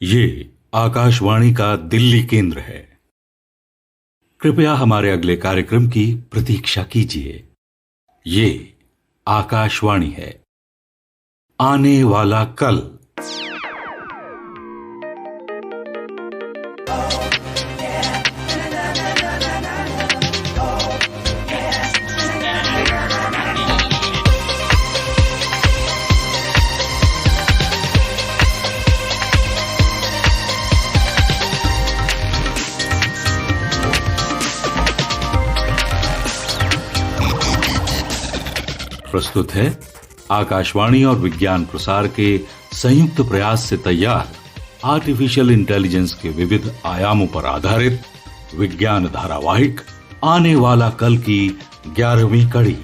ये आकाशवाणी का दिल्ली केंद्र है। कृपया हमारे अगले कार्यक्रम की प्रतीक्षा कीजिए। ये आकाशवाणी है। आने वाला कल। प्रस्तुत है आकाशवाणी और विज्ञान प्रसार के संयुक्त प्रयास से तैयार आर्टिफिशियल इंटेलिजेंस के विविध आयामों पर आधारित विज्ञान धारावाहिक आने वाला कल की 11वीं कड़ी,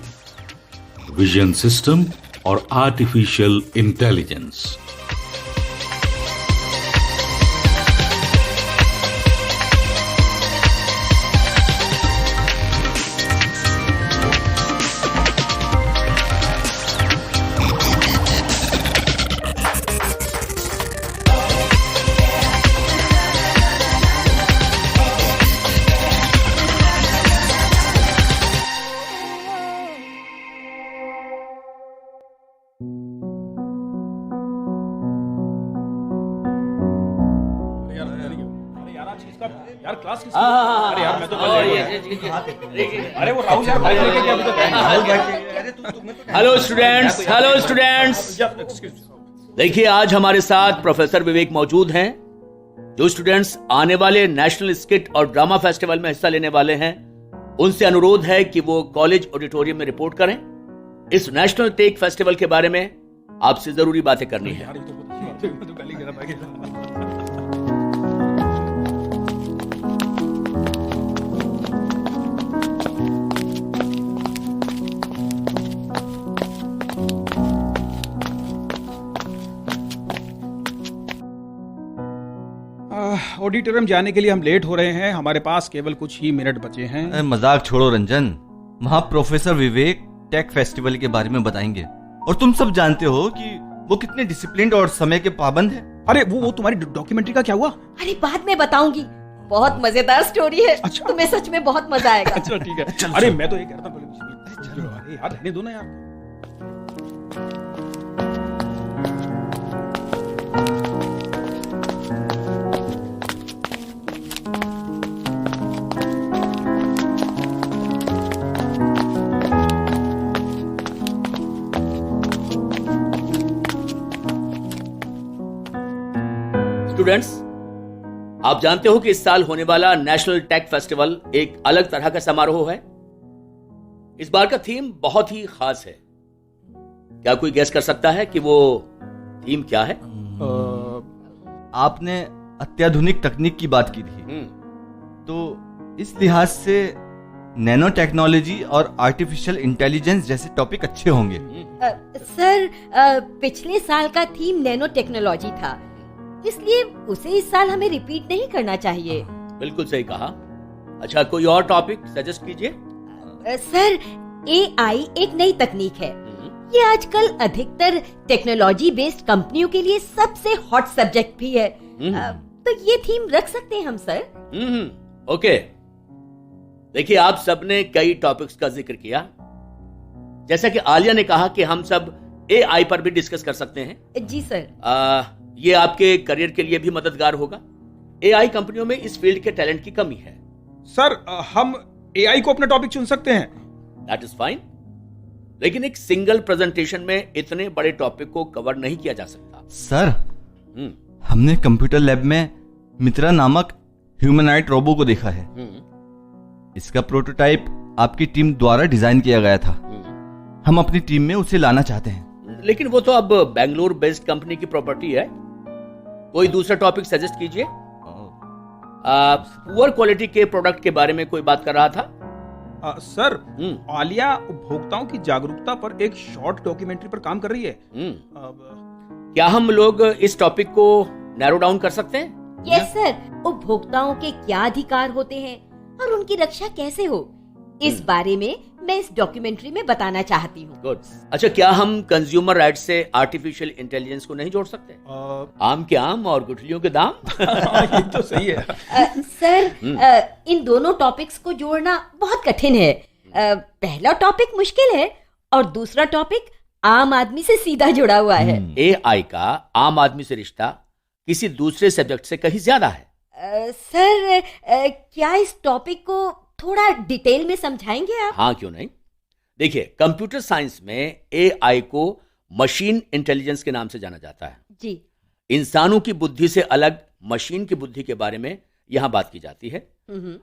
विजन सिस्टम और आर्टिफिशियल इंटेलिजेंस। यार क्लास किसकी? अरे यार मैं तो अरे वो राहुल यार बाइक लेके गया अभी तो। Hello students. देखिए, आज हमारे साथ प्रोफेसर विवेक मौजूद हैं। जो स्टूडेंट्स आने वाले नेशनल स्किट और ड्रामा फेस्टिवल में हिस्सा लेने वाले हैं, उनसे अनुरोध है कि वो कॉलेज ऑडिटोरियम में रिपोर्ट करें। इस नेशनल टेक फेस्टिवल के बारे में आपसे जरूरी बातें करनी है। ऑडिटोरियम जाने के लिए हम लेट हो रहे हैं। हमारे पास केवल कुछ ही मिनट बचे हैं। मजाक छोड़ो रंजन, वहाँ प्रोफेसर विवेक टेक फेस्टिवल के बारे में बताएंगे और तुम सब जानते हो कि वो कितने डिसिप्लिन्ड और समय के पाबंद हैं। अरे वो तुम्हारी डॉक्यूमेंट्री का क्या हुआ? अरे बाद में बताऊंगी, बहुत मजेदार स्टोरी है। अच्छा। तुम्हें सच में बहुत मजा आएगा। अच्छा ठीक है। अरे मैं तो ये कह रहा था, अरे यार रहने दो ना यार। स्टूडेंट्स, आप जानते हो कि इस साल होने वाला नेशनल टेक फेस्टिवल एक अलग तरह का समारोह है। इस बार का थीम बहुत ही खास है। क्या कोई गेस कर सकता है कि वो थीम क्या है? आपने अत्याधुनिक तकनीक की बात की थी, तो इस लिहाज से नैनो टेक्नोलॉजी और आर्टिफिशियल इंटेलिजेंस जैसे टॉपिक अच्छे होंगे। सर, पिछले साल का थीम नैनो टेक्नोलॉजी था, इसलिए उसे इस साल हमें रिपीट नहीं करना चाहिए। बिल्कुल सही कहा। अच्छा, कोई और टॉपिक सजेस्ट कीजिए। सर, AI एक नई तकनीक है। ये आजकल अधिकतर टेक्नोलॉजी बेस्ड कंपनियों के लिए सबसे हॉट सब्जेक्ट भी है। तो ये थीम रख सकते हैं हम सर। ओके। देखिए, आप सबने कई टॉपिक्स का जिक्र किया। जैसा कि आलिया ने कहा कि हम सब AI पर भी डिस्कस कर सकते हैं। जी सर। ये आपके करियर के लिए भी मददगार होगा। AI कंपनियों में इस फील्ड के टैलेंट की कमी है। सर, हम AI को अपना टॉपिक चुन सकते हैं। दैट इज फाइन, लेकिन एक सिंगल प्रेजेंटेशन में इतने बड़े टॉपिक को कवर नहीं किया जा सकता। सर, हमने कंप्यूटर लैब में मित्रा नामक ह्यूमनॉइड रोबो को देखा है। इसका प्रोटोटाइप आपकी टीम द्वारा डिजाइन किया गया था। हम अपनी टीम में उसे लाना चाहते हैं। लेकिन वो तो अब बेंगलुरु बेस्ड कंपनी की प्रॉपर्टी है। कोई दूसरा टॉपिक सजेस्ट कीजिए। पुअर क्वालिटी के प्रोडक्ट के बारे में कोई बात कर रहा था। सर, आलिया उपभोक्ताओं की जागरूकता पर एक शॉर्ट डॉक्यूमेंट्री पर काम कर रही है। क्या हम लोग इस टॉपिक को नैरो डाउन कर सकते हैं? Yes sir. उपभोक्ताओं के क्या अधिकार होते हैं और उनकी रक्षा कैसे हो, इस बारे में मैं इस डॉक्यूमेंट्री में बताना चाहती हूँ। गुड। अच्छा, क्या हम कंज्यूमर राइट्स से आर्टिफिशियल इंटेलिजेंस को नहीं जोड़ सकते? आम के आम और गुठलियों के दाम। ये तो सही है। सर, इन दोनों टॉपिक्स को जोड़ना बहुत कठिन है। पहला टॉपिक मुश्किल है और दूसरा टॉपिक आम आदमी से सीधा जुड़ा हुआ है। AI का आम आदमी से रिश्ता किसी दूसरे सब्जेक्ट से कहीं ज्यादा है। सर, क्या इस टॉपिक को थोड़ा डिटेल में समझाएंगे आप? हाँ, क्यों नहीं। देखिए, कंप्यूटर साइंस में AI को मशीन इंटेलिजेंस के नाम से जाना जाता है। जी। इंसानों की बुद्धि से अलग मशीन की बुद्धि के बारे में यहाँ बात की जाती है।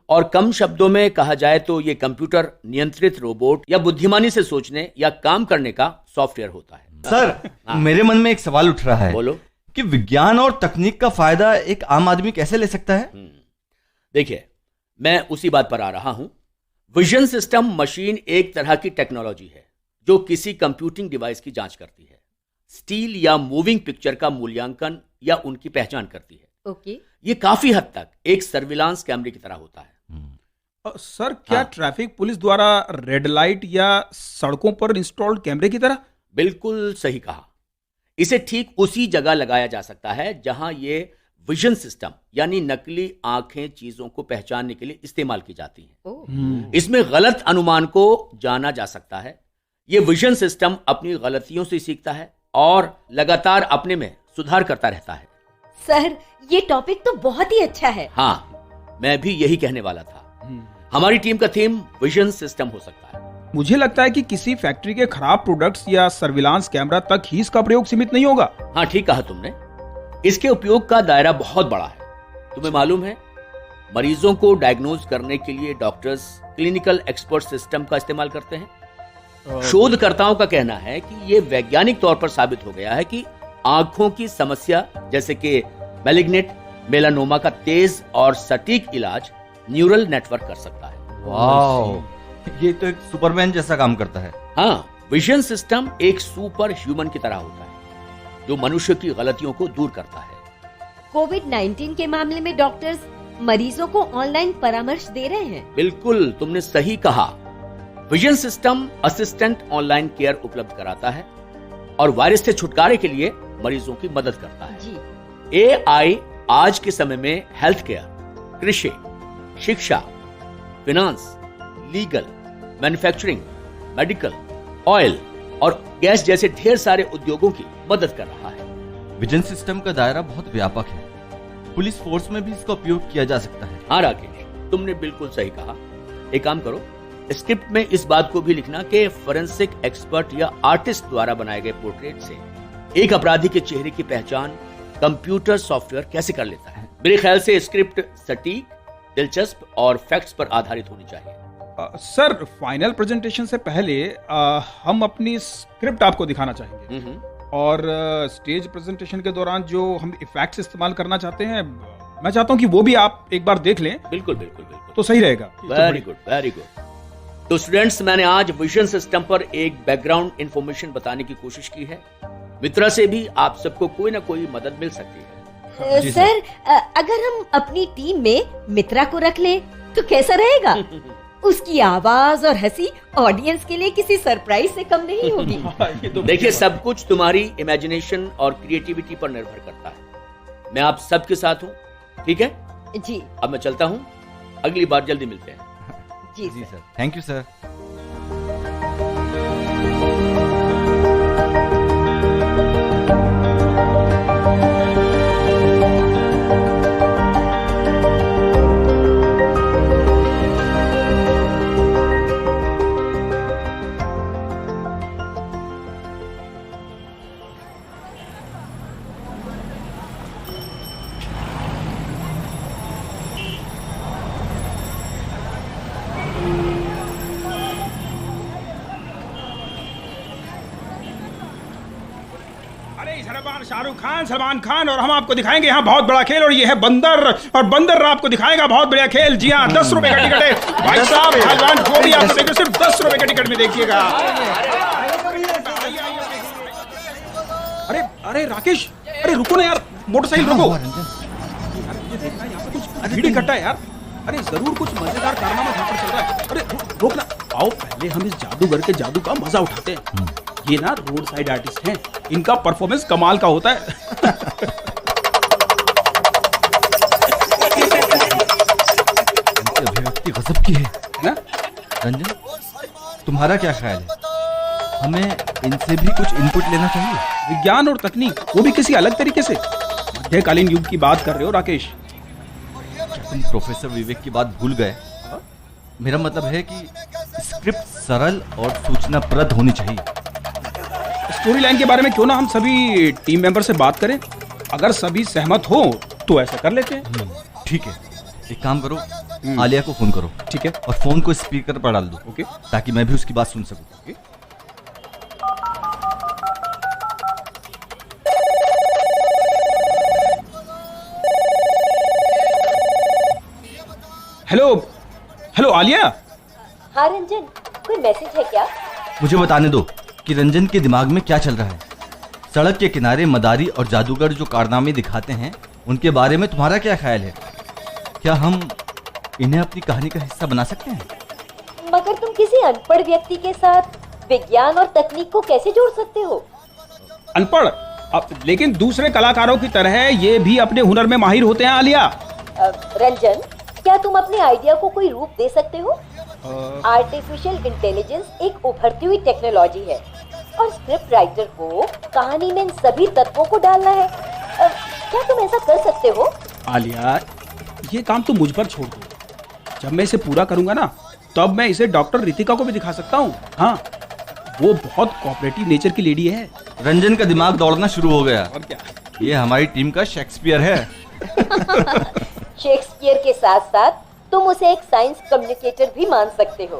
और कम शब्दों में कहा जाए तो ये कंप्यूटर नियंत्रित रोबोट या बुद्धिमानी से सोचने या काम करने का सॉफ्टवेयर होता है। सर, मेरे मन में एक सवाल उठ रहा है। बोलो। कि विज्ञान और तकनीक का फायदा एक आम आदमी कैसे ले सकता है? देखिए, मैं उसी बात पर आ रहा हूं। विजन सिस्टम मशीन एक तरह की टेक्नोलॉजी है जो किसी कंप्यूटिंग डिवाइस की जांच करती है, स्टील या मूविंग पिक्चर का मूल्यांकन या उनकी पहचान करती है। ओके। ये काफी हद तक एक सर्विलांस कैमरे की तरह होता है। सर, क्या ट्रैफिक पुलिस द्वारा रेड लाइट या सड़कों पर इंस्टॉल्ड कैमरे की तरह? बिल्कुल सही कहा। इसे ठीक उसी जगह लगाया जा सकता है जहां ये विजन सिस्टम यानी नकली आंखें चीजों को पहचानने के लिए इस्तेमाल की जाती हैं। इसमें गलत अनुमान को जाना जा सकता है। ये विजन सिस्टम अपनी गलतियों से सीखता है और लगातार अपने में सुधार करता रहता है। सर, ये टॉपिक तो बहुत ही अच्छा है। हाँ, मैं भी यही कहने वाला था। हमारी टीम का थीम विजन सिस्टम हो सकता है। मुझे लगता है कि किसी फैक्ट्री के खराब प्रोडक्ट्स या सर्विलांस कैमरा तक ही इसका प्रयोग सीमित नहीं होगा। हाँ, ठीक कहा तुमने। इसके उपयोग का दायरा बहुत बड़ा है। तुम्हें मालूम है, मरीजों को डायग्नोज करने के लिए डॉक्टर्स क्लिनिकल एक्सपर्ट सिस्टम का इस्तेमाल करते हैं। शोधकर्ताओं का कहना है कि यह वैज्ञानिक तौर पर साबित हो गया है कि आंखों की समस्या जैसे कि मैलिग्नेंट मेलानोमा का तेज और सटीक इलाज न्यूरल नेटवर्क कर सकता है। वाह, ये तो एक सुपरमैन जैसा काम करता है। हाँ, विजन सिस्टम एक सुपर ह्यूमन की तरह होता है जो मनुष्य की गलतियों को दूर करता है। कोविड-19 के मामले में डॉक्टर्स मरीजों को ऑनलाइन परामर्श दे रहे हैं। बिल्कुल, तुमने सही कहा। Vision system assistant online care उपलब्ध कराता है और वायरस से छुटकारे के लिए मरीजों की मदद करता है। जी। AI आज के समय में हेल्थ केयर, कृषि, शिक्षा, finance, legal, manufacturing, medical, oil और गैस जैसे ढेर सारे उद्योगों की मदद कर रहा है। विजन सिस्टम का दायरा बहुत व्यापक है। पुलिस फोर्स में भी इसका उपयोग किया जा सकता है। हाँ राकेश, तुमने बिल्कुल सही कहा। एक काम करो, स्क्रिप्ट में इस बात को भी लिखना कि फोरेंसिक एक्सपर्ट या आर्टिस्ट द्वारा बनाए गए पोर्ट्रेट से एक अपराधी के चेहरे की पहचान कंप्यूटर सॉफ्टवेयर कैसे कर लेता है। मेरे ख्याल से स्क्रिप्ट सटीक, दिलचस्प और फैक्ट्स पर आधारित होनी चाहिए। सर, फाइनल प्रेजेंटेशन से पहले हम अपनी स्क्रिप्ट आपको दिखाना चाहेंगे और स्टेज प्रेजेंटेशन के दौरान जो हम इफेक्ट्स इस्तेमाल करना चाहते हैं, मैं चाहता हूं कि वो भी आप एक बार देख लें। बिल्कुल बिल्कुल बिल्कुल, तो सही रहेगा। Very good very good. तो स्टूडेंट्स, मैंने आज विजन सिस्टम पर एक बैकग्राउंड इंफॉर्मेशन बताने की कोशिश की है। मित्रा से भी आप सबको कोई ना कोई मदद मिल सकती है। सर, अगर हम अपनी टीम में मित्रा को रख लें तो कैसा रहेगा? उसकी आवाज और हंसी ऑडियंस के लिए किसी सरप्राइज से कम नहीं होगी। देखिए, सब कुछ तुम्हारी इमेजिनेशन और क्रिएटिविटी पर निर्भर करता है। मैं आप सबके साथ हूँ, ठीक है? जी। अब मैं चलता हूँ, अगली बार जल्दी मिलते हैं। जी sir, thank you sir. Shahrukh Khan, Salman Khan और हम आपको दिखाएंगे यहाँ बहुत बड़ा खेल, और ये है बंदर, और बंदर आपको दिखाएगा बहुत बढ़िया खेल। जी हाँ, 10 रुपए का टिकट है भाई साहब। भगवान को भी आपको देखिए, सिर्फ 10 रुपए के टिकट में देखिएगा। अरे अरे राकेश, अरे रुको ना यार, मोटरसाइकिल रुको। ये देखना, यहाँ पे कुछ भीड़ इकट्ठा है यार। अरे जरूर कुछ मजेदार कारनामा यहाँ पर चल रहा है। अरे रोकना। आओ पहले हम इस जादूगर के जादू का मजा उठाते हैं। ये ना रोड साइड आर्टिस्ट हैं, इनका परफॉर्मेंस कमाल का होता है। इनकी अभिव्यक्ति गजब की है ना? रंजन, तुम्हारा क्या ख्याल है? हमें इनसे भी कुछ इनपुट लेना चाहिए। विज्ञान और तकनीक, वो भी किसी अलग तरीके से। मध्यकालीन युग की बात कर रहे हो राकेश? तुम प्रोफेसर विवेक की बात भूल गए। मेरा मतलब है कि स्क्रिप्ट सरल और सूचनाप्रद होनी चाहिए। स्टोरी लाइन के बारे में क्यों ना हम सभी टीम मेंबर से बात करें? अगर सभी सहमत हो तो ऐसा कर लेते हैं। ठीक है, एक काम करो, आलिया को फोन करो। ठीक है। और फोन को स्पीकर पर डाल दो। ओके। ताकि मैं भी उसकी बात सुन सकूं। ओके। Hello hello Alia. हाँ रंजन, कोई मैसेज है क्या? मुझे बताने दो कि रंजन के दिमाग में क्या चल रहा है। सड़क के किनारे मदारी और जादूगर जो कारनामे दिखाते हैं, उनके बारे में तुम्हारा क्या ख्याल है? क्या हम इन्हें अपनी कहानी का हिस्सा बना सकते हैं? मगर तुम किसी अनपढ़ व्यक्ति के साथ विज्ञान और तकनीक को कैसे जोड़ सकते हो? अनपढ़? लेकिन दूसरे कलाकारों की तरह ये भी अपने हुनर में माहिर होते हैं आलिया। रंजन, क्या तुम अपने आइडिया को कोई रूप दे सकते हो? आर्टिफिशियल इंटेलिजेंस एक उभरती हुई टेक्नोलॉजी है और स्क्रिप्ट राइटर को कहानी में इन सभी तत्वों को डालना है। क्या तुम ऐसा कर सकते हो? आलिया, ये काम तुम मुझ पर छोड़ दो। जब मैं इसे पूरा करूंगा ना, तब मैं इसे डॉक्टर रितिका को भी दिखा सकता हूँ। हाँ, वो बहुत कोऑपरेटिव नेचर की लेडी है। रंजन का दिमाग दौड़ना शुरू हो गया। और क्या? ये हमारी टीम का शेक्सपियर है। शेक्सपियर के साथ साथ तुम उसे एक साइंस कम्युनिकेटर भी मान सकते हो।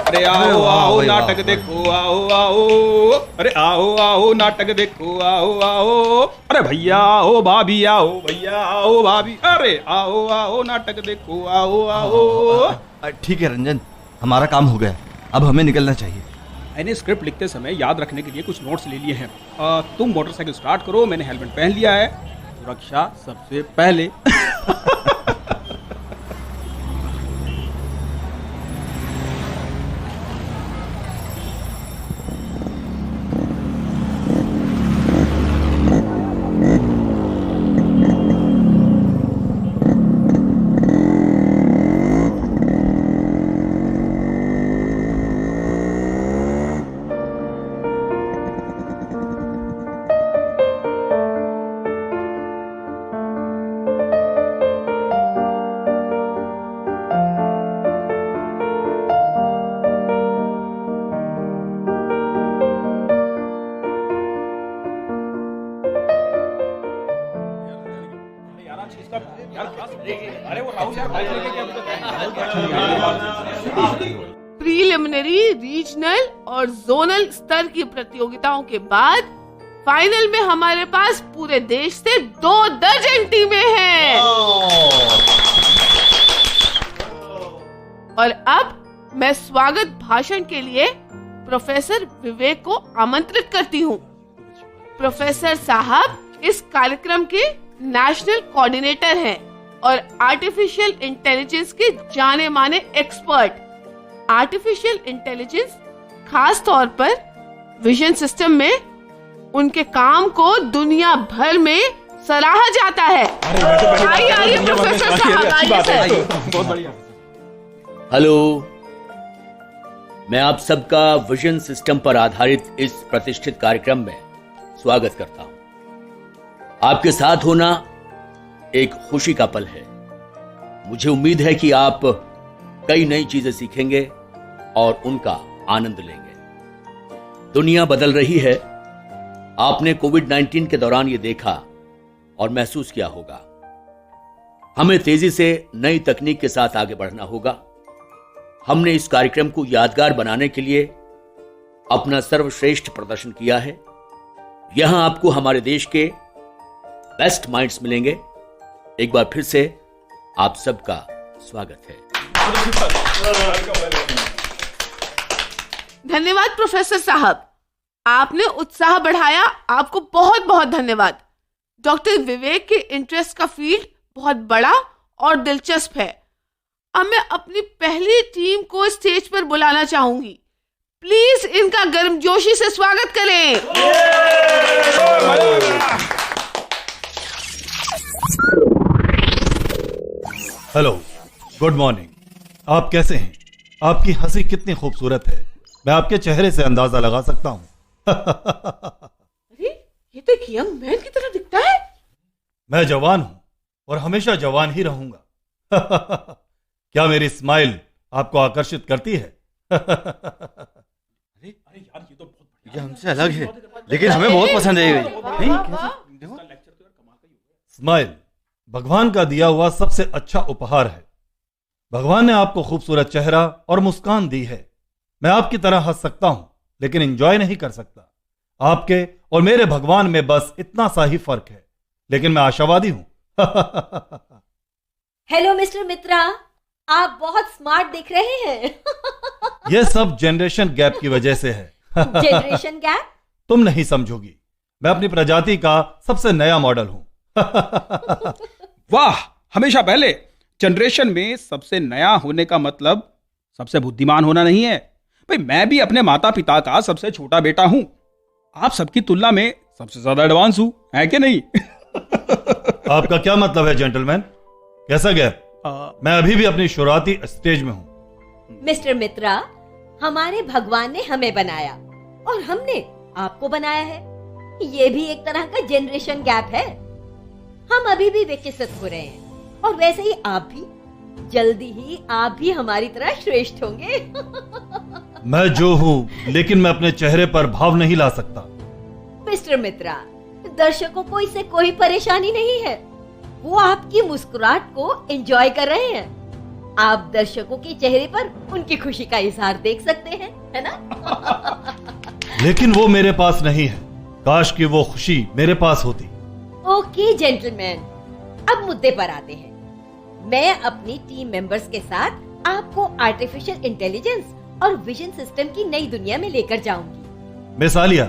अरे आओ आओ नाटक देखो, आओ आओ, अरे आओ आओ नाटक देखो, आओ आओ, अरे भैया आओ भाभी, आओ भैया आओ भाभी, अरे आओ आओ नाटक देखो, आओ आओ। ठीक है रंजन, हमारा काम हो गया, अब हमें निकलना चाहिए। मैंने स्क्रिप्ट लिखते समय याद रखने के लिए कुछ नोट्स ले लिए हैं। तुम मोटरसाइकिल स्टार्ट करो, मैंने हेलमेट पहन लिया है। सुरक्षा सबसे पहले। प्रीलिमिनरी, रीजनल और जोनल स्तर की प्रतियोगिताओं के बाद फाइनल में हमारे पास पूरे देश से 2 दर्जन टीमें हैं। और अब मैं स्वागत भाषण के लिए प्रोफेसर विवेक को आमंत्रित करती हूँ। प्रोफेसर साहब इस कार्यक्रम के नेशनल कोऑर्डिनेटर हैं और आर्टिफिशियल इंटेलिजेंस के जाने माने एक्सपर्ट। आर्टिफिशियल इंटेलिजेंस खास तौर पर विजन सिस्टम में उनके काम को दुनिया भर में सराहा जाता है। आइए प्रोफेसर साहब, आइए सर। बहुत बढ़िया। हेलो, मैं आप सबका विजन सिस्टम पर आधारित इस प्रतिष्ठित कार्यक्रम में स्वागत करता हूं। आपके साथ होना एक खुशी का पल है। मुझे उम्मीद है कि आप कई नई चीजें सीखेंगे और उनका आनंद लेंगे। दुनिया बदल रही है। आपने कोविड-19 के दौरान ये देखा और महसूस किया होगा। हमें तेजी से नई तकनीक के साथ आगे बढ़ना होगा। हमने इस कार्यक्रम को यादगार बनाने के लिए अपना सर्वश्रेष्ठ प्रदर्शन किया है। यहां आपको हमारे देश के बेस्ट माइंड्स मिलेंगे। एक बार फिर से आप सबका स्वागत है। धन्यवाद प्रोफेसर साहब, आपने उत्साह बढ़ाया। आपको बहुत बहुत धन्यवाद। डॉक्टर विवेक के इंटरेस्ट का फील्ड बहुत बड़ा और दिलचस्प है। अब मैं अपनी पहली टीम को स्टेज पर बुलाना चाहूंगी। प्लीज इनका गर्मजोशी से स्वागत करें। Hello, good morning. आप कैसे हैं? आपकी हंसी कितनी खूबसूरत है, मैं आपके चेहरे से अंदाजा लगा सकता हूँ। अरे ये तो एक यंग मैन की तरह दिखता है। मैं जवान हूँ और हमेशा जवान ही रहूंगा। क्या मेरी स्माइल आपको आकर्षित करती है? ये हमसे अलग है, लेकिन हमें बहुत पसंद है। स्माइल भगवान का दिया हुआ सबसे अच्छा उपहार है। भगवान ने आपको खूबसूरत चेहरा और मुस्कान दी है। मैं आपकी तरह हंस सकता हूं, लेकिन एंजॉय नहीं कर सकता। आपके और मेरे भगवान में बस इतना सा ही फर्क है, लेकिन मैं आशावादी हूं। हेलो मिस्टर मित्रा, आप बहुत स्मार्ट दिख रहे हैं। यह सब जनरेशन गैप की वजह से है। Generation gap? तुम नहीं समझोगी, मैं अपनी प्रजाति का सबसे नया मॉडल हूं। वाह, हमेशा पहले। जनरेशन में सबसे नया होने का मतलब सबसे बुद्धिमान होना नहीं है। भाई, मैं भी अपने माता पिता का सबसे छोटा बेटा हूं। आप सबकी तुलना में सबसे ज्यादा एडवांस हूं, है कि नहीं? आपका क्या मतलब है जेंटलमैन? कैसा गैप? मैं अभी भी अपनी शुरुआती स्टेज में हूं। मिस्टर मित्रा, हमारे भगवान ने हमें बनाया और हमने आपको बनाया है। ये भी एक तरह का जनरेशन गैप है। हम अभी भी विकसित हो रहे हैं, और वैसे ही आप भी। जल्दी ही आप भी हमारी तरह श्रेष्ठ होंगे। मैं जो हूं, लेकिन मैं अपने चेहरे पर भाव नहीं ला सकता। मिस्टर मित्रा, दर्शकों को इससे कोई परेशानी नहीं है। वो आपकी मुस्कुराहट को एंजॉय कर रहे हैं। आप दर्शकों के चेहरे पर उनकी खुशी का इजहार देख सकते हैं, है ना? लेकिन वो मेरे पास नहीं है। काश कि वो खुशी मेरे पास होती। ओके जेंटलमैन, अब मुद्दे पर आते हैं। मैं अपनी टीम मेंबर्स के साथ आपको आर्टिफिशियल इंटेलिजेंस और विजन सिस्टम की नई दुनिया में लेकर जाऊंगी। मिस आलिया,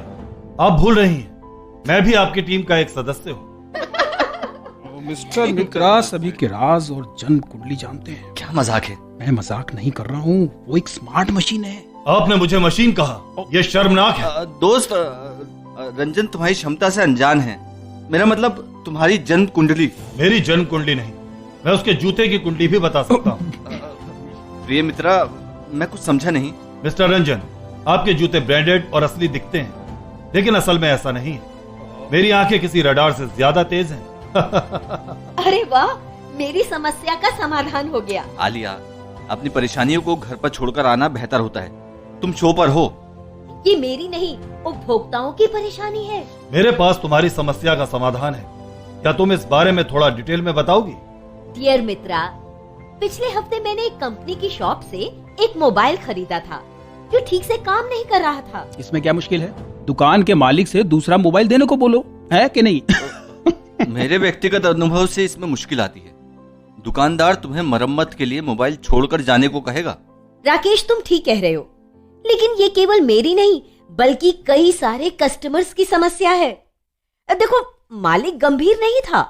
आप भूल रही हैं, मैं भी आपकी टीम का एक सदस्य हूँ। मिस्टर मित्रा सभी के राज और जन्म कुंडली जानते हैं। क्या मजाक है? मैं मजाक नहीं कर रहा हूँ, वो एक स्मार्ट मशीन है। आपने मुझे मशीन कहा, यह शर्मनाक है। दोस्त, रंजन तुम्हारी क्षमता से अनजान है। मेरा मतलब तुम्हारी जन्म कुंडली। मेरी जन्म कुंडली नहीं, मैं उसके जूते की कुंडली भी बता सकता हूँ। प्रिय मित्रा, मैं कुछ समझा नहीं। मिस्टर रंजन, आपके जूते ब्रांडेड और असली दिखते हैं, लेकिन असल में ऐसा नहीं है। मेरी आंखें किसी रडार से ज्यादा तेज हैं। अरे वाह, मेरी समस्या का समाधान हो गया। आलिया, अपनी परेशानियों को घर पर छोड़कर आना बेहतर होता है। तुम शो पर हो। ये मेरी नहीं, उपभोक्ताओं की परेशानी है। मेरे पास तुम्हारी समस्या का समाधान है। क्या तुम इस बारे में थोड़ा डिटेल में बताओगी? डियर मित्रा, पिछले हफ्ते मैंने एक कंपनी की शॉप से एक मोबाइल खरीदा था जो ठीक से काम नहीं कर रहा था। इसमें क्या मुश्किल है? दुकान के मालिक से दूसरा मोबाइल देने को बोलो, है कि नहीं? मेरे व्यक्तिगत अनुभव से इसमें मुश्किल आती है। दुकानदार तुम्हें मरम्मत के लिए मोबाइल छोड़कर जाने को कहेगा। राकेश, तुम ठीक कह रहे हो, लेकिन ये केवल मेरी नहीं बल्कि कई सारे कस्टमर्स की समस्या है। देखो, मालिक गंभीर नहीं था,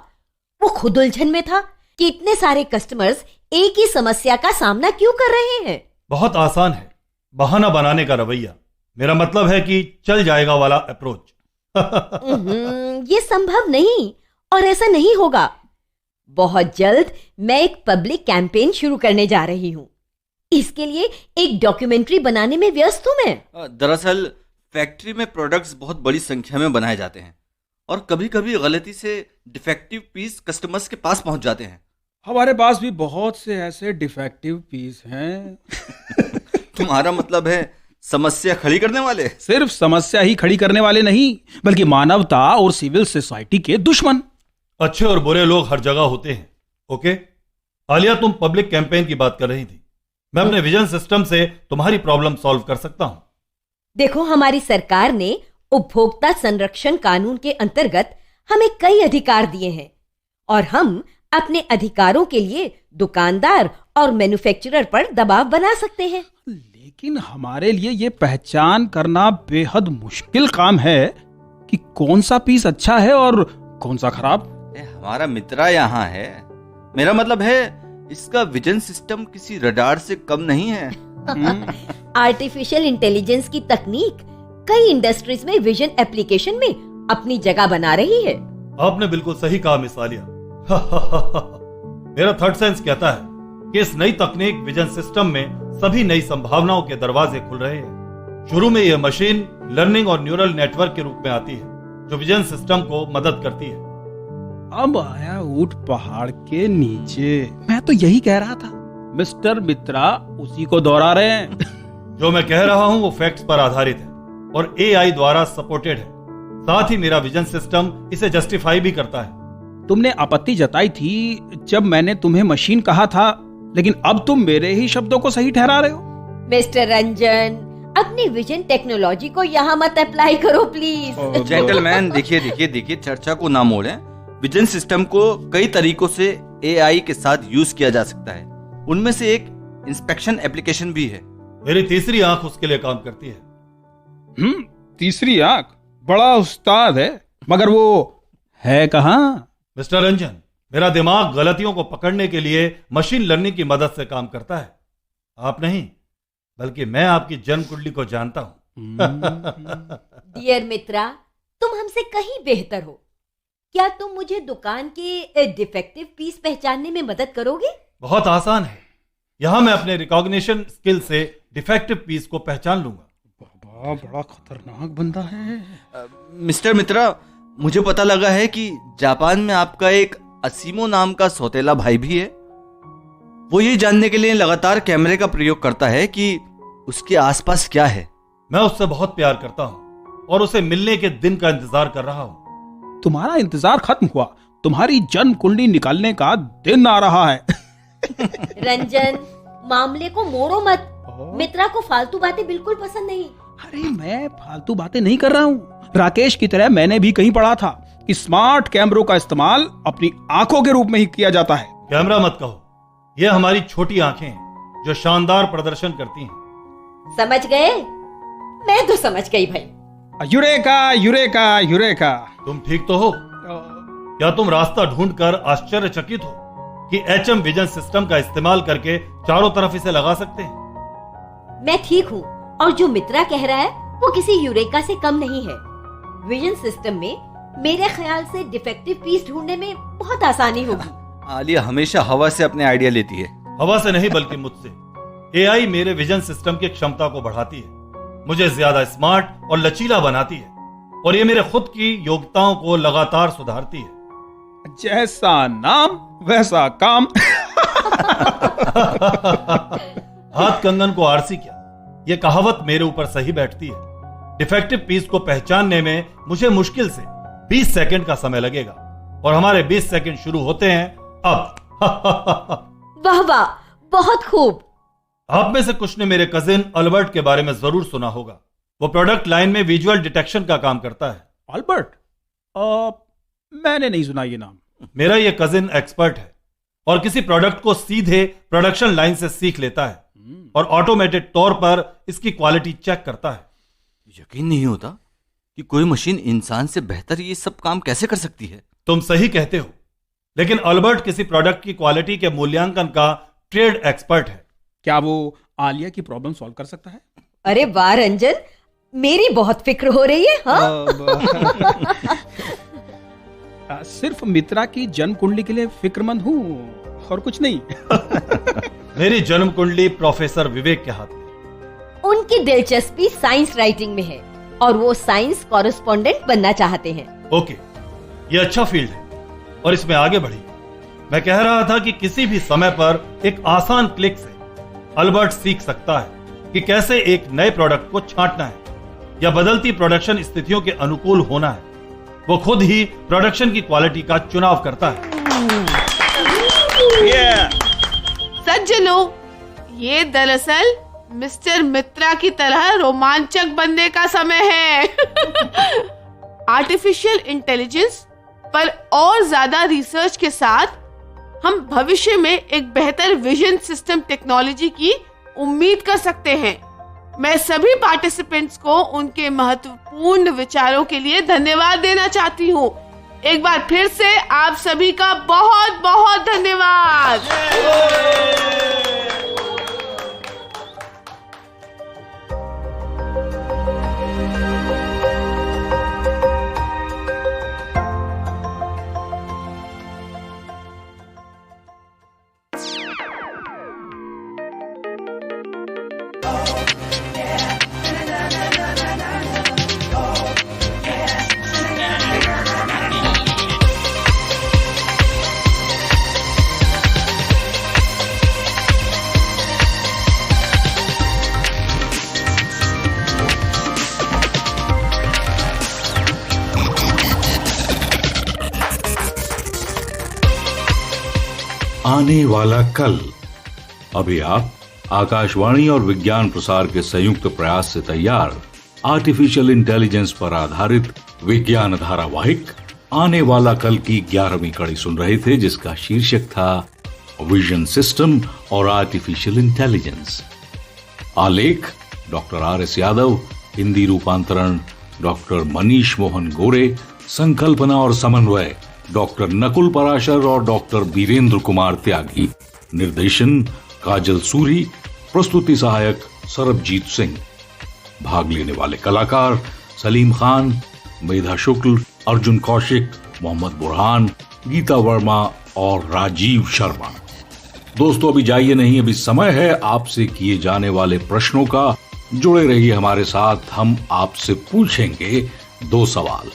वो खुद उलझन में था कि इतने सारे कस्टमर्स एक ही समस्या का सामना क्यों कर रहे हैं। बहुत आसान है, बहाना बनाने का रवैया। मेरा मतलब है कि चल जाएगा वाला अप्रोच। ये संभव नहीं और ऐसा नहीं होगा। बहुत जल्द मैं एक पब्लिक कैंपेन शुरू करने जा रही हूँ। इसके लिए एक डॉक्यूमेंट्री बनाने में व्यस्त हूँ मैं। दरअसल फैक्ट्री में प्रोडक्ट्स बहुत बड़ी संख्या में बनाए जाते हैं और कभी-कभी गलती से डिफेक्टिव पीस कस्टमर्स के पास पहुंच जाते हैं। हमारे पास भी बहुत से ऐसे डिफेक्टिव पीस हैं। तुम्हारा मतलब है समस्या खड़ी करने वाले? सिर्फ समस्या ही खड़ी करने वाले नहीं, बल्कि मानवता और सिविल सोसाइटी के दुश्मन। अच्छे और बुरे लोग हर जगह होते हैं। ओके आलिया, तुम पब्लिक कैंपेन की बात कर रही थी। मैं अपने विजन सिस्टम से तुम्हारी प्रॉब्लम सॉल्व कर सकता हूं। देखो, हमारी सरकार ने उपभोक्ता संरक्षण कानून के अंतर्गत हमें कई अधिकार दिए हैं और हम अपने अधिकारों के लिए दुकानदार और मैन्युफैक्चरर पर दबाव बना सकते हैं। लेकिन हमारे लिए ये पहचान करना बेहद मुश्किल काम है कि कौन सा पीस अच्छा है और कौन सा खराब। हमारा मित्रा यहाँ है। मेरा मतलब है इसका विजन सिस्टम किसी रडार से कम नहीं है। आर्टिफिशियल इंटेलिजेंस की तकनीक कई इंडस्ट्रीज में विजन एप्लीकेशन में अपनी जगह बना रही है। आपने बिल्कुल सही कहा मिस आलिया। मेरा थर्ड सेंस कहता है कि इस नई तकनीक विजन सिस्टम में सभी नई संभावनाओं के दरवाजे खुल रहे हैं। शुरू में यह मशीन लर्निंग और न्यूरल नेटवर्क के रूप में आती है जो विजन सिस्टम को मदद करती है। अब आया ऊंट पहाड़ के नीचे। मैं तो यही कह रहा था। मिस्टर मित्रा उसी को दोहरा रहे हैं। जो मैं कह रहा हूं वो फैक्ट्स पर आधारित है और एआई द्वारा सपोर्टेड है। साथ ही मेरा विजन सिस्टम इसे जस्टिफाई भी करता है। तुमने आपत्ति जताई थी जब मैंने तुम्हें मशीन कहा था, लेकिन अब तुम मेरे ही शब्दों को सही ठहरा रहे हो। मिस्टर रंजन, अपनी विजन टेक्नोलॉजी को यहाँ मत अप्लाई करो प्लीज। जेंटलमैन, देखिए चर्चा को ना मोड़ें। विजन सिस्टम को कई तरीकों से एआई के साथ यूज किया जा सकता है। उनमें से एक इंस्पेक्शन एप्लीकेशन भी है। मेरी तीसरी आंख उसके लिए काम करती है। तीसरी आंख? बड़ा उस्ताद है, मगर वो है कहाँ? मिस्टर रंजन, मेरा दिमाग गलतियों को पकड़ने के लिए मशीन लर्निंग की मदद से काम करता है। आप नहीं, बल्कि मैं आपकी जन्म कुंडली को जानता हूं। डियर मित्रा, तुम हमसे कहीं बेहतर हो। क्या तुम मुझे दुकान के डिफेक्टिव पीस पहचानने में मदद करोगे? बहुत आसान है। यहां मैं अपने रिकॉग्निशन स्किल से डिफेक्टिव पीस को पहचान लूंगा। बाबा, बड़ा खतरनाक बंदा है। मिस्टर मित्रा, मुझे पता लगा है कि जापान में आपका एक असीमो नाम का सौतेला भाई भी है। वो ये जानने के लिए लगातार कैमरे का प्रयोग करता है कि उसके आसपास क्या है। मैं उससे बहुत प्यार करता हूं और उसे मिलने के दिन का इंतजार कर रहा हूं। तुम्हारा इंतजार खत्म हुआ, तुम्हारी जन्म कुंडली निकालने का दिन आ रहा है। रंजन, मामले को मोड़ो मत। मित्रा को फालतू बातें बिल्कुल पसंद नहीं। अरे मैं फालतू बातें नहीं कर रहा हूँ। राकेश की तरह मैंने भी कहीं पढ़ा था कि स्मार्ट कैमरों का इस्तेमाल अपनी आंखों के रूप में ही किया जाता है। कैमरा मत कहो, ये हमारी छोटी आंखें हैं जो शानदार प्रदर्शन करती हैं। समझ गए? मैं तो समझ गई भाई। Eureka eureka eureka. तुम ठीक तो हो? क्या तुम रास्ता ढूंढकर आश्चर्यचकित हो कि एचएम विजन सिस्टम का इस्तेमाल करके चारों तरफ इसे लगा सकते हैं? मैं ठीक हूँ, और जो मित्रा कह रहा है वो किसी यूरेका से कम नहीं है। विजन सिस्टम में मेरे ख्याल से डिफेक्टिव पीस ढूंढने में बहुत आसानी होगी। आलिया हमेशा हवा से अपने आइडिया लेती है। हवा से नहीं, बल्कि मुझसे। एआई मेरे विजन सिस्टम की क्षमता को बढ़ाती है, मुझे ज्यादा स्मार्ट और लचीला बनाती है, और ये मेरे खुद की योग्यताओं को लगातार सुधारती है। जैसा नाम वैसा काम। हाथ कंगन को आरसी क्या, ये कहावत मेरे ऊपर सही बैठती है। डिफेक्टिव पीस को पहचानने में मुझे मुश्किल से 20 सेकंड का समय लगेगा, और हमारे 20 सेकंड शुरू होते हैं अब। वाह वाह, बहुत खूब। आप में से कुछ ने मेरे कजिन अल्बर्ट के बारे में जरूर सुना होगा। वो प्रोडक्ट लाइन में विजुअल डिटेक्शन का काम करता है। अल्बर्ट? मैंने नहीं सुना ये नाम। मेरा ये कजिन एक्सपर्ट है और किसी प्रोडक्ट को सीधे प्रोडक्शन लाइन से सीख लेता है और ऑटोमेटेड तौर पर इसकी क्वालिटी चेक करता है। यकीन नहीं होता कि कोई मशीन इंसान से बेहतर ये सब काम कैसे कर सकती है। तुम सही कहते हो, लेकिन अल्बर्ट किसी प्रोडक्ट की क्वालिटी के मूल्यांकन का ट्रेड एक्सपर्ट है। क्या वो आलिया की प्रॉब्लम सॉल्व कर सकता है? अरे वाह रंजन, मेरी बहुत फिक्र हो रही है। हाँ? सिर्फ मित्रा की जन्म कुंडली के लिए फिक्रमंद हूँ और कुछ नहीं। मेरी जन्म कुंडली प्रोफेसर विवेक के हाथ में। उनकी दिलचस्पी साइंस राइटिंग में है और वो साइंस कॉरेस्पॉन्डेंट बनना चाहते हैं। ओके, ये अच्छा फील्ड है और इसमें आगे बढ़ी। मैं कह रहा था कि किसी भी समय पर एक आसान क्लिक से अल्बर्ट सीख सकता है कि कैसे एक नए प्रोडक्ट को छांटना है या बदलती प्रोडक्शन स्थितियों के अनुकूल होना है। वो खुद ही प्रोडक्शन की क्वालिटी का चुनाव करता है। सज्जनों, ये दरअसल मिस्टर मित्रा की तरह रोमांचक बनने का समय है। आर्टिफिशियल इंटेलिजेंस पर और ज्यादा रिसर्च के साथ हम भविष्य में एक बेहतर विजन सिस्टम टेक्नोलॉजी की उम्मीद कर सकते हैं। मैं सभी पार्टिसिपेंट्स को उनके महत्वपूर्ण विचारों के लिए धन्यवाद देना चाहती हूँ। एक बार फिर से आप सभी का बहुत बहुत धन्यवाद। आने वाला कल। अभी आप आकाशवाणी और विज्ञान प्रसार के संयुक्त प्रयास से तैयार आर्टिफिशियल इंटेलिजेंस पर आधारित विज्ञान धारावाहिक आने वाला कल की 11वीं कड़ी सुन रहे थे, जिसका शीर्षक था विजन सिस्टम और आर्टिफिशियल इंटेलिजेंस। आलेख डॉक्टर RS यादव, हिंदी रूपांतरण डॉक्टर मनीष मोहन गोरे, संकल्पना और समन्वय डॉक्टर नकुल पराशर और डॉक्टर बीरेंद्र कुमार त्यागी, निर्देशन काजल सूरी, प्रस्तुति सहायक सरबजीत सिंह। भाग लेने वाले कलाकार सलीम खान, मेधा शुक्ल, अर्जुन कौशिक, मोहम्मद बुरहान, गीता वर्मा और राजीव शर्मा। दोस्तों अभी जाइए नहीं, अभी समय है आपसे किए जाने वाले प्रश्नों का। जुड़े रहिए हमारे साथ, हम आपसे पूछेंगे 2 सवाल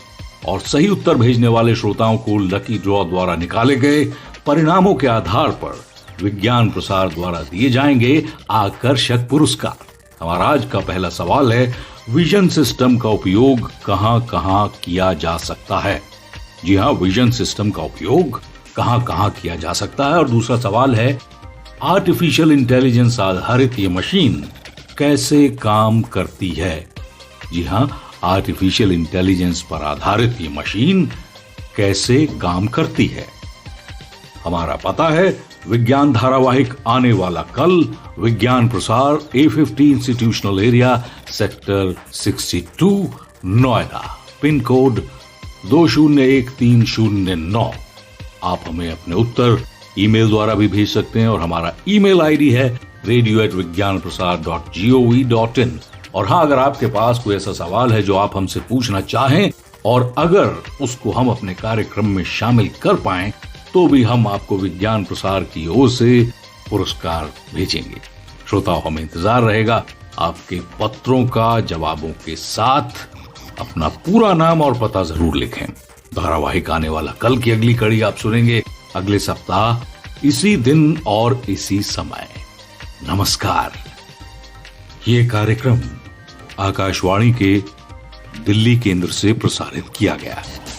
और सही उत्तर भेजने वाले श्रोताओं को लकी ड्रॉ द्वारा निकाले गए परिणामों के आधार पर विज्ञान प्रसार द्वारा दिए जाएंगे आकर्षक पुरस्कार। हमारा आज का पहला सवाल है, विजन सिस्टम का उपयोग कहां कहां किया जा सकता है? जी हाँ, विजन सिस्टम का उपयोग कहां कहां किया जा सकता है। और दूसरा सवाल है, आर्टिफिशियल इंटेलिजेंस आधारित ये मशीन कैसे काम करती है? जी हाँ, आर्टिफिशियल इंटेलिजेंस पर आधारित ये मशीन कैसे काम करती है? हमारा पता है विज्ञान धारावाहिक आने वाला कल, विज्ञान प्रसार A50 institutional area, sector 62, Noida, pin code 201309। आप हमें अपने उत्तर ईमेल द्वारा भी भेज सकते हैं और हमारा ईमेल आईडी है radio@vigyanprasar.gov.in। और हाँ, अगर आपके पास कोई ऐसा सवाल है जो आप हमसे पूछना चाहें और अगर उसको हम अपने कार्यक्रम में शामिल कर पाएं, तो भी हम आपको विज्ञान प्रसार की ओर से पुरस्कार भेजेंगे। श्रोताओं, हमें इंतजार रहेगा आपके पत्रों का। जवाबों के साथ अपना पूरा नाम और पता जरूर लिखें। धारावाहिक आने वाला कल की अगली कड़ी आप सुनेंगे अगले सप्ताह इसी दिन और इसी समय। नमस्कार। ये कार्यक्रम आकाशवाणी के दिल्ली केंद्र से प्रसारित किया गया है।